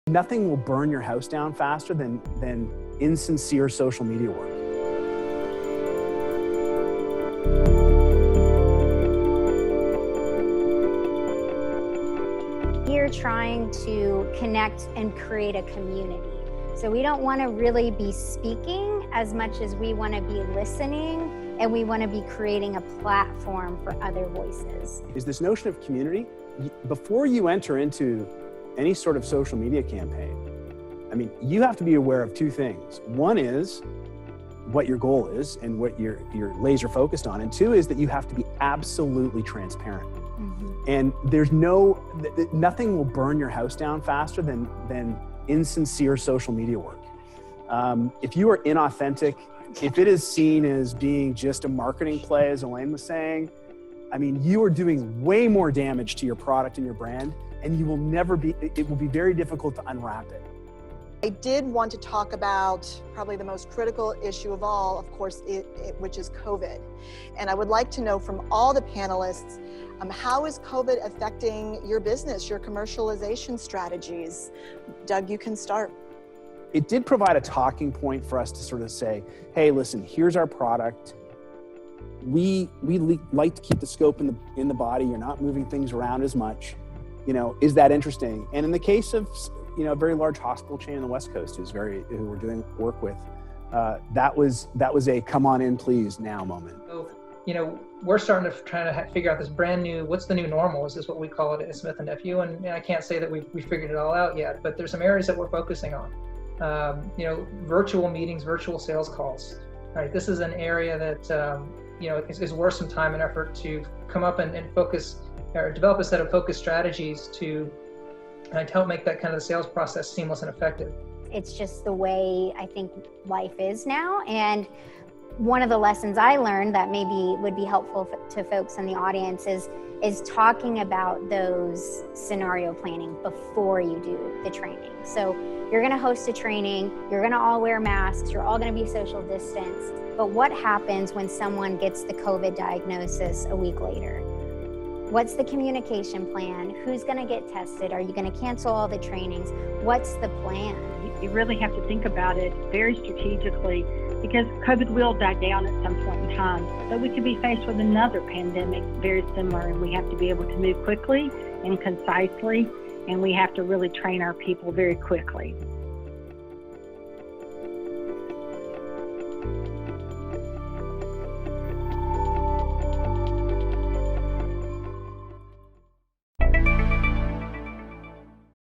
Nothing will burn your house down faster than insincere social media work. We're trying to connect and create a community. So we don't want to really be speaking as much as we want to be listening, and we want to be creating a platform for other voices. Is this notion of community? Before you enter into any sort of social media campaign, I mean, you have to be aware of two things. One is what your goal is and what you're laser focused on. And two is that you have to be absolutely transparent. Mm-hmm. And there's nothing will burn your house down faster than insincere social media work. If you are inauthentic, if it is seen as being just a marketing play, as Elaine was saying, I mean, you are doing way more damage to your product and your brand, and it will be very difficult to unwrap it. I did want to talk about probably the most critical issue of all, of course, which is COVID. And I would like to know from all the panelists, how is COVID affecting your business, your commercialization strategies? Doug, you can start. It did provide a talking point for us to sort of say, hey, listen, here's our product. We like to keep the scope in the body. You're not moving things around as much. You know, is that interesting? And in the case of, you know, a very large hospital chain on the West Coast who we're doing work with, that was a come on in please now moment. So, you know, we're starting to try to figure out this brand new, what's the new normal? Is this what we call it at Smith & Nephew? And I can't say that we figured it all out yet, but there's some areas that we're focusing on. You know, virtual meetings, virtual sales calls, right? This is an area that, you know, is worth some time and effort to come up and focus or develop a set of focused strategies to help make that kind of the sales process seamless and effective. It's just the way I think life is now. And one of the lessons I learned that maybe would be helpful to folks in the audience is talking about those scenario planning before you do the training. So you're going to host a training, you're going to all wear masks, you're all going to be social distanced. But what happens when someone gets the COVID diagnosis a week later? What's the communication plan? Who's going to get tested? Are you going to cancel all the trainings? What's the plan? You really have to think about it very strategically, because COVID will die down at some point in time, but we could be faced with another pandemic very similar, and we have to be able to move quickly and concisely, and we have to really train our people very quickly.